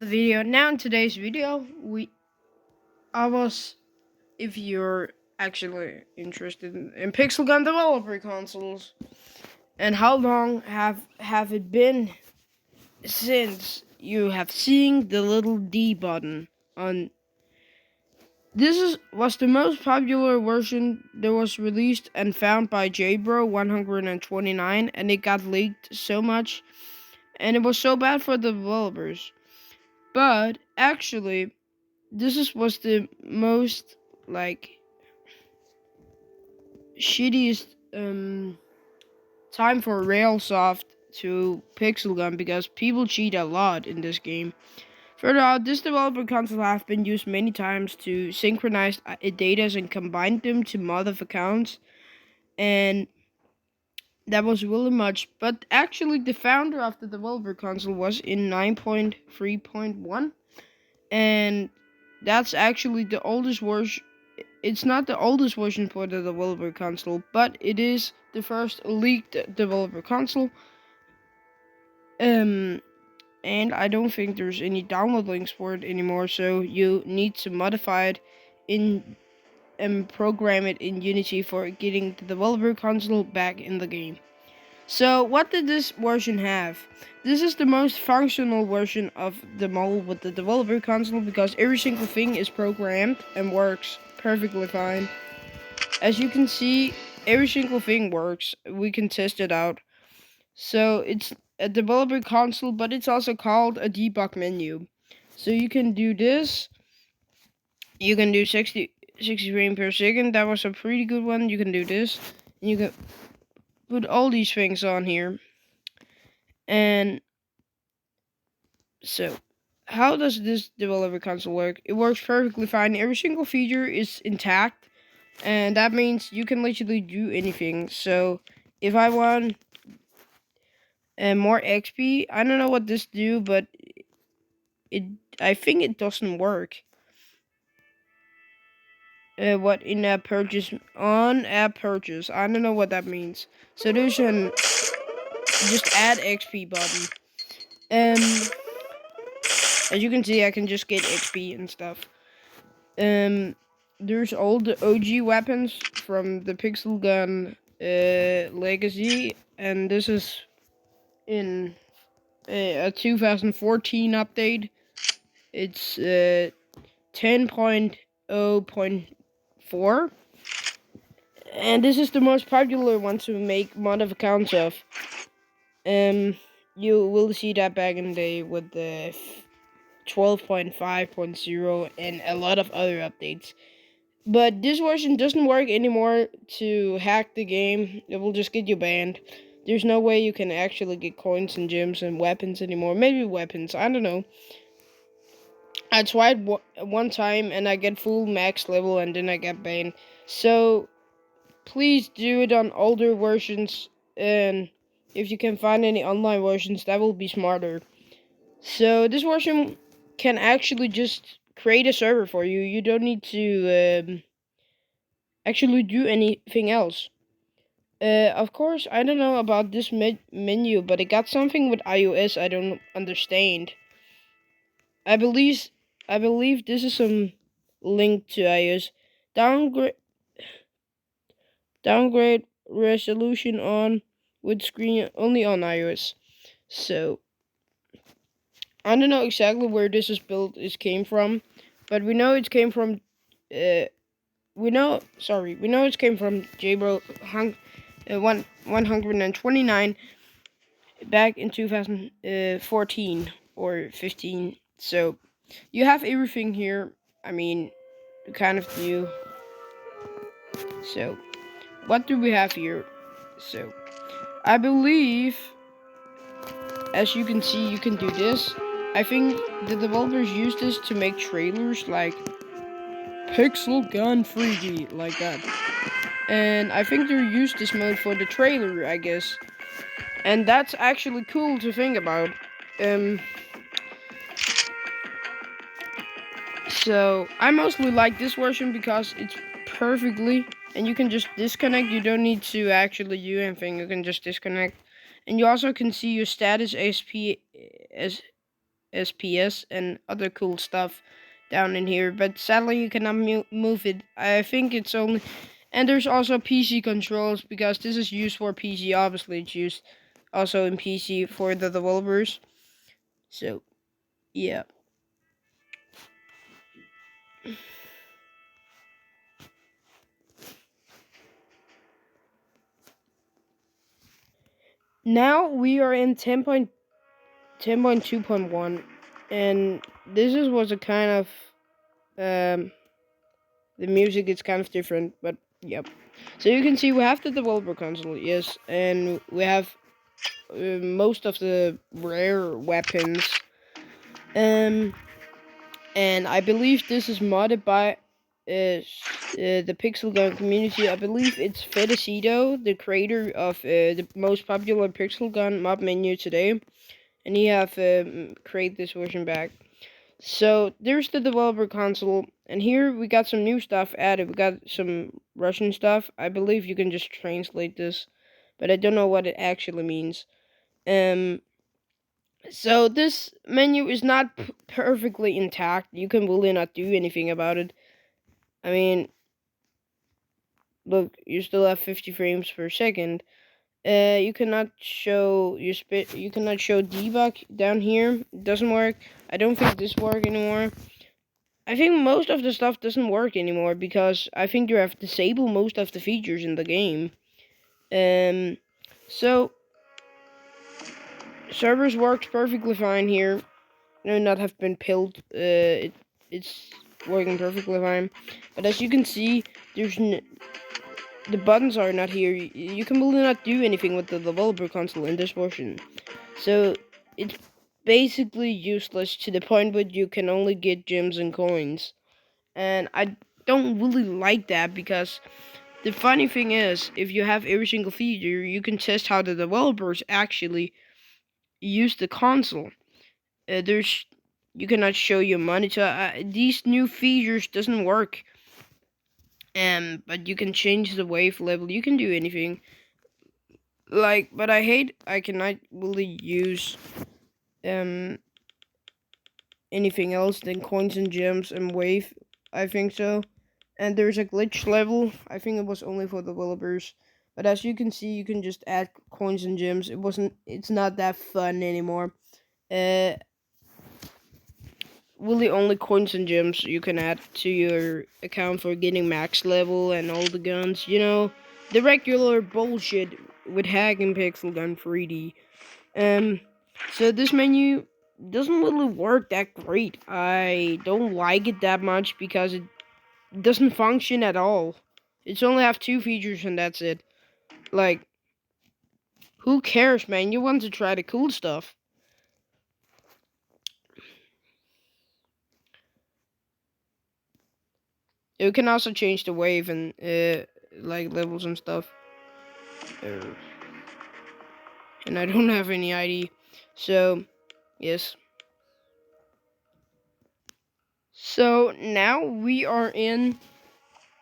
the video. Now in today's video, I was if you're actually interested in Pixel Gun developer consoles and how long have it been since you have seen the little D button on was the most popular version that was released and found by JBro 129, and it got leaked so much and it was so bad for the developers. But actually, was the most like shittiest time for Railsoft to Pixel Gun because people cheat a lot in this game. Further out, this developer console have been used many times to synchronize data and combine them to mod of accounts, and that was really much. But actually, the founder of the developer console was in 9.3.1, and that's actually the oldest version. It's not the oldest version for the developer console, but it is the first leaked developer console. And I don't think there's any download links for it anymore, so you need to modify it in and program it in Unity for getting the developer console back in the game. So what did this version have? This is the most functional version of the model with the developer console because every single thing is programmed and works perfectly fine. As you can see, every single thing works. We can test it out. So it's a developer console, but it's also called a debug menu. So you can do this. You can do 60 frames per second. That was a pretty good one. You can do this. And you can put all these things on here. And so, how does this developer console work? It works perfectly fine. Every single feature is intact. And that means you can literally do anything. So, if I want more XP, I don't know what this do, but it I think it doesn't work. What in-app purchase? On-app purchase. I don't know what that means. Solution, just add XP button. As you can see, I can just get XP and stuff. There's all the OG weapons from the Pixel Gun Legacy, and this is in a 2014 update. It's 10.0.4, and this is the most popular one to make mod of accounts of. You will see that back in the day with the 12.5.0 and a lot of other updates. But this version doesn't work anymore to hack the game. It will just get you banned. There's no way you can actually get coins and gems and weapons anymore. Maybe weapons, I don't know. I tried one time and I get full max level and then I get banned. So please do it on older versions, and if you can find any online versions, that will be smarter. So this version can actually just create a server for you. You don't need to actually do anything else. Of course, I don't know about this menu, but it got something with iOS I don't understand. I believe this is some link to iOS. Downgrade downgrade resolution on with screen only on iOS. So I don't know exactly where this is built came from, but we know it came from we know it came from JBro 129 back in 2014 or 15. So you have everything here. I mean, kind of new. So what do we have here? So I believe, as you can see, you can do this. I think the developers use this to make trailers like Pixel Gun 3D, like that. And I think they used this mode for the trailer, I guess. And that's actually cool to think about. So I mostly like this version because it's perfectly, and you can just disconnect. You don't need to actually do anything. You can just disconnect, and you also can see your status SP as SPS and other cool stuff down in here. But sadly, you cannot move it. I think it's only, and there's also PC controls because this is used for PC. Obviously, it's used also in PC for the developers. So yeah. Now we are in 10.2.1, and this is was a kind of the music is kind of different, but yep. So you can see we have the developer console, yes, and we have most of the rare weapons. Um, and I believe this is modded by the Pixel Gun community. I believe it's Fedecito, the creator of the most popular Pixel Gun mod menu today, and he have created this version back. So there's the developer console, and here we got some new stuff added. We got some Russian stuff. I believe you can just translate this, but I don't know what it actually means. So this menu is not perfectly intact. You can really not do anything about it. I mean, look, you still have 50 frames per second. You cannot show you cannot show debug down here. It doesn't work. I don't think this work anymore. I think most of the stuff doesn't work anymore because I think you have disabled most of the features in the game. So servers works perfectly fine here. No, not have been pilled. It's working perfectly fine. But as you can see, the buttons are not here. You can really not do anything with the developer console in this version. So it's basically useless to the point where you can only get gems and coins. And I don't really like that because the funny thing is, if you have every single feature, you can test how the developers actually use the console. There's you cannot show your monitor. These new features doesn't work. But you can change the wave level. You can do anything. Like, but I cannot really use anything else than coins and gems and wave. I think so. And there's a glitch level. I think it was only for developers. But as you can see, you can just add coins and gems. It's not that fun anymore. Uh, really only coins and gems you can add to your account for getting max level and all the guns. You know, the regular bullshit with hacking Pixel Gun 3D. So this menu doesn't really work that great. I don't like it that much because it doesn't function at all. It's only have two features and that's it. Like, who cares, man? You want to try the cool stuff. You can also change the wave and like levels and stuff. Uh, and I don't have any ID. So, yes. So now we are in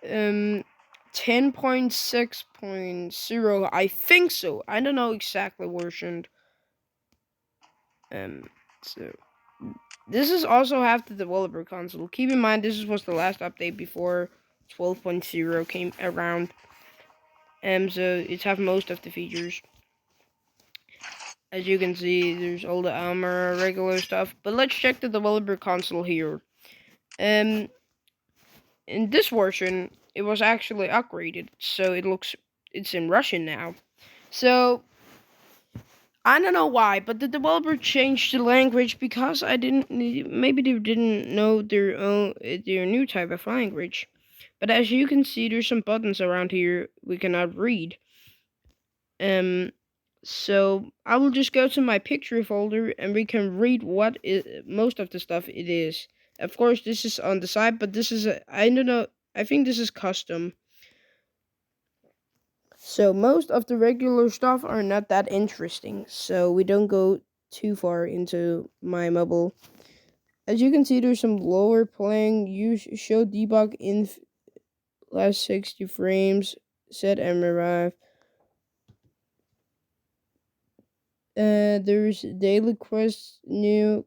10.6.0. I think so. I don't know exactly version. So this is also have the developer console. Keep in mind this was the last update before 12.0 came around. So it have most of the features. As you can see, there's all the armor, regular stuff. But let's check the developer console here. In this version, it was actually upgraded, so it's in Russian now. So I don't know why, but the developer changed the language because maybe they didn't know their new type of language. But as you can see, there's some buttons around here we cannot read. So I will just go to my picture folder and we can read most of the stuff it is. Of course, this is on the side, but I don't know. I think this is custom. So most of the regular stuff are not that interesting. So we don't go too far into my mobile. As you can see, there's some lower playing. Show debug in last 60 frames. Set and revive. There's daily quests, new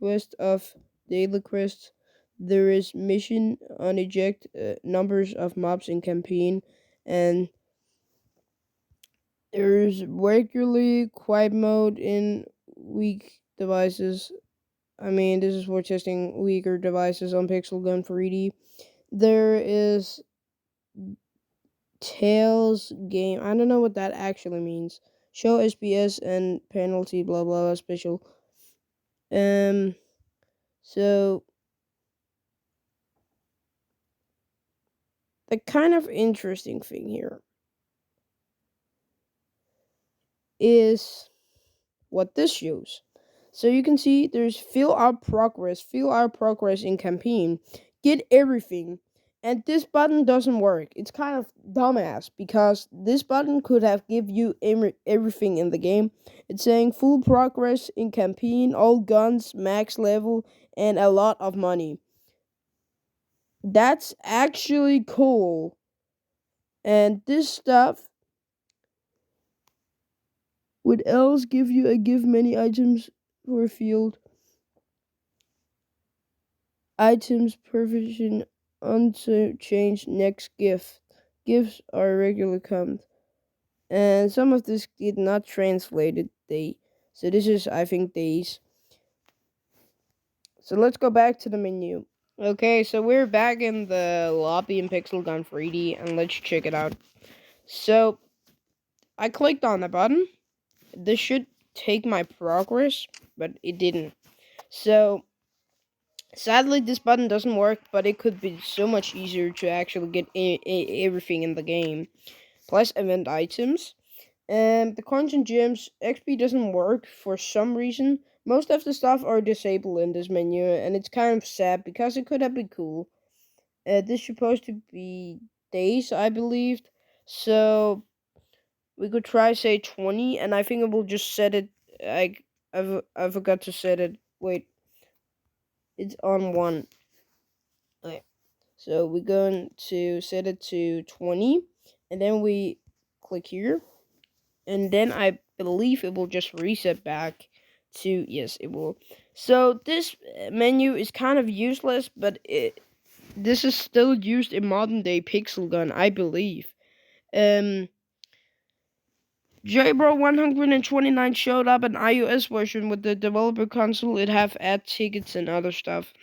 quest of daily quests. There is mission on eject numbers of mobs in campaign, and there's regularly quiet mode in weak devices. I mean, this is for testing weaker devices on Pixel Gun 3D. There is Tails game. I don't know what that actually means. Show SBS and penalty blah blah blah special. Um so the kind of interesting thing here is what this shows. So you can see there's feel our progress in campaign, get everything. And this button doesn't work. It's kind of dumbass because this button could have give you everything in the game. It's saying full progress in campaign, all guns, max level, and a lot of money. That's actually cool. And this stuff would else give you a give many items for a field. Items provision unchanged next gift. Gifts are regular count. And some of this did not translated day. So this is I think days. So let's go back to the menu. Okay, so we're back in the lobby in Pixel Gun 3D and let's check it out. So I clicked on the button. This should take my progress, but it didn't. So sadly, this button doesn't work, but it could be so much easier to actually get everything in the game. Plus event items. And the coins and gems, XP doesn't work for some reason. Most of the stuff are disabled in this menu, and it's kind of sad because it could have been cool. This is supposed to be days, I believed. So we could try say 20, and I think I will just set it. I forgot to set it. Wait, it's on 1. Okay. So we're going to set it to 20, and then we click here, and then I believe it will just reset back to, yes, it will. So this menu is kind of useless, but this is still used in modern day Pixel Gun, I believe. JBro 129 showed up an iOS version with the developer console. It have ad tickets and other stuff,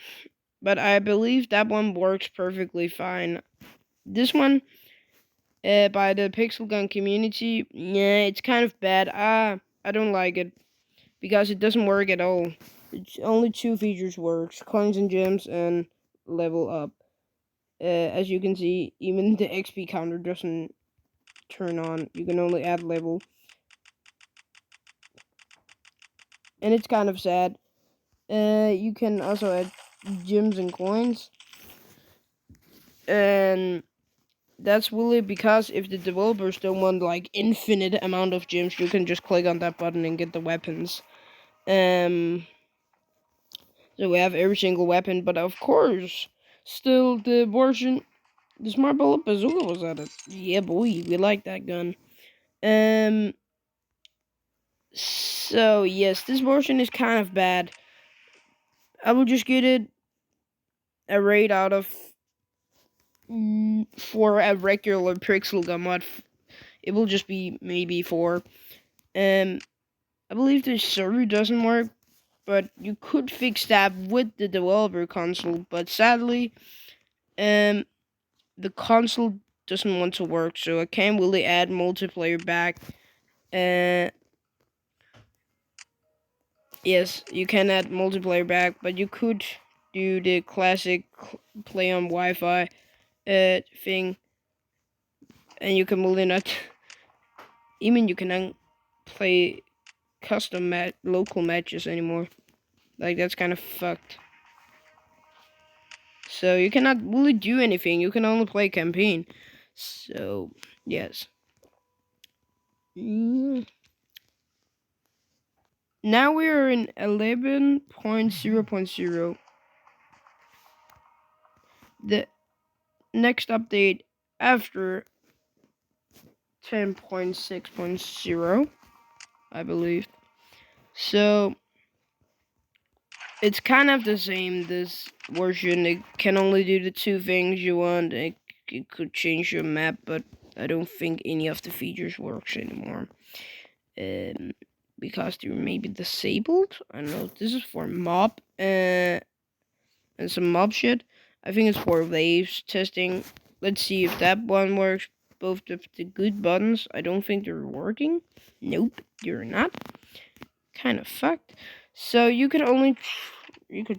but I believe that one works perfectly fine. This one, by the Pixel Gun community, yeah, it's kind of bad. I don't like it because it doesn't work at all. It's only 2 features works: coins and gems and level up. As you can see, even the XP counter doesn't turn on. You can only add level, and it's kind of sad. You can also add gems and coins, and that's really because if the developers don't want like infinite amount of gems, you can just click on that button and get the weapons. So we have every single weapon, but of course, still the smart bullet bazooka was added. Yeah, boy, we like that gun. So yes, this version is kind of bad. I will just get it a rate out of for a regular Pixel Gun mod. It will just be maybe 4. I believe the server doesn't work, but you could fix that with the developer console. But sadly, the console doesn't want to work, so I can't really add multiplayer back. Yes, you can add multiplayer back, but you could do the classic play on Wi-Fi thing, and you can really not. Even you cannot play custom local matches anymore. Like that's kind of fucked. So you cannot really do anything. You can only play campaign. So yes. Now we are in 11.0.0. The next update after 10.6.0, I believe. So it's kind of the same. This version, it can only do the two things you want. It could change your map, but I don't think any of the features works anymore. Um, because they're maybe disabled. I don't know. This is for mob and some mob shit. I think it's for waves testing. Let's see if that one works. Both of the good buttons. I don't think they're working. Nope, they're not. Kind of fucked. So you could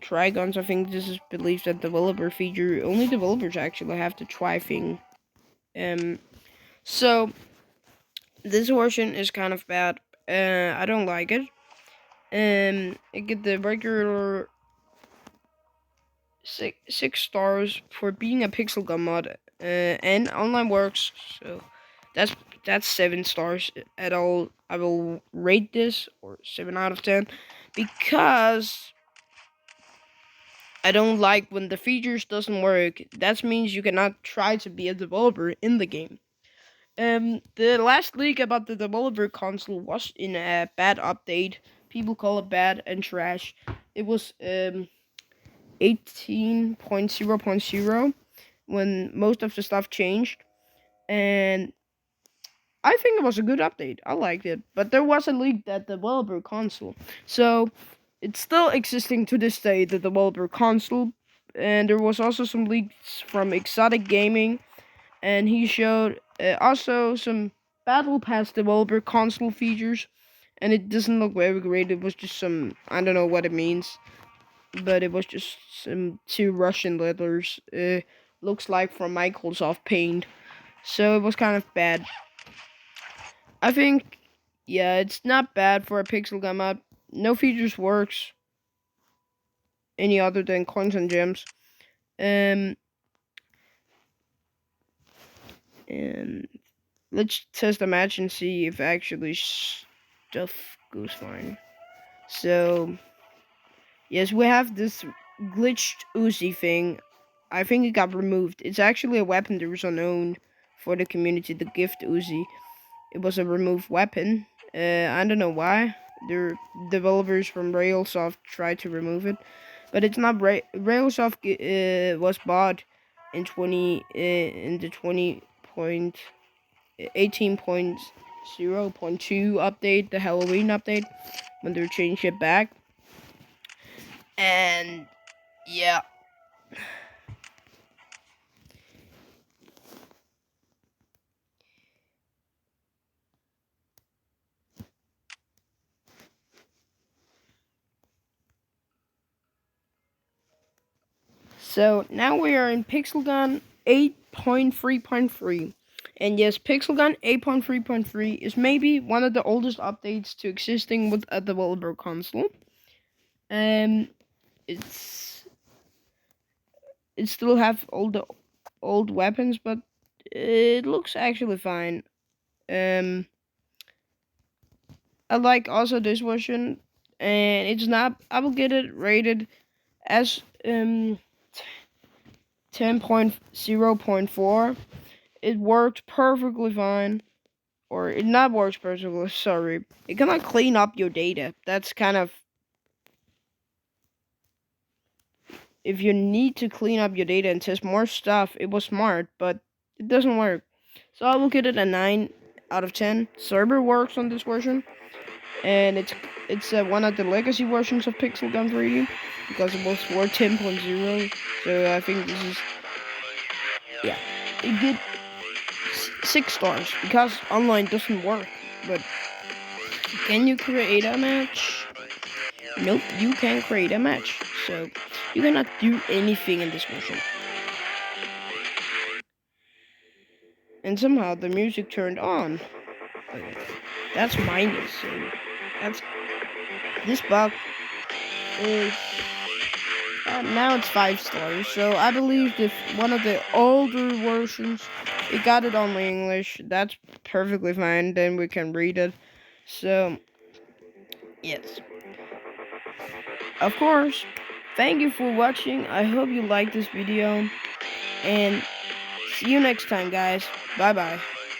try guns. I think this is believed that developer feature. Only developers actually have the try thing. So this version is kind of bad. I don't like it. I get the regular six stars for being a pixel gun mod. And online works. So that's 7 stars at all. I will rate this or 7 out of 10 because I don't like when the features doesn't work. That means you cannot try to be a developer in the game. The last leak about the developer console was in a bad update. People call it bad and trash. It was 18.0.0 when most of the stuff changed, and I think it was a good update. I liked it, but there was a leak that developer console. So it's still existing to this day, the developer console, and there was also some leaks from Exotic Gaming, and he showed also some Battle Pass developer console features, and it doesn't look very great. It was just some, I don't know what it means, but it was just some two Russian letters. Looks like from Microsoft Paint, so it was kind of bad. I think, yeah, it's not bad for a pixel gun mod. No features works any other than coins and gems. Um, and let's test the match and see if actually stuff goes fine. So, yes, we have this glitched Uzi thing. I think it got removed. It's actually a weapon that was unknown for the community, the gift Uzi. It was a removed weapon. I don't know why. The developers from Railsoft tried to remove it, but it's not Railsoft was bought in the 18.0.2 update, the Halloween update, when they changed it back. And yeah. So now we are in Pixel Gun 8.3.3. And yes, Pixel Gun 8.3.3 is maybe one of the oldest updates to existing with a developer console. It's it still have all the old weapons, but it looks actually fine. I like also this version, and it's not. I will get it rated as 10.0.4. It worked perfectly fine. Or it not works perfectly, sorry. It cannot clean up your data. That's kind of... If you need to clean up your data and test more stuff, it was smart, but it doesn't work. So I will give it a 9 out of 10. Server works on this version. And it's one of the legacy versions of Pixel Gun 3D. Because it was for 10.0. So I think this is... Yeah. It did 6 stars. Because online doesn't work. But can you create a match? Nope, you can't create a match. So you cannot do anything in this version. And somehow the music turned on. Okay. That's minus. So that's... This bug is... now it's 5 stars. So I believe if one of the older versions, it got it only English. That's perfectly fine. Then we can read it. So, yes. Of course, thank you for watching. I hope you liked this video. And see you next time, guys. Bye-bye.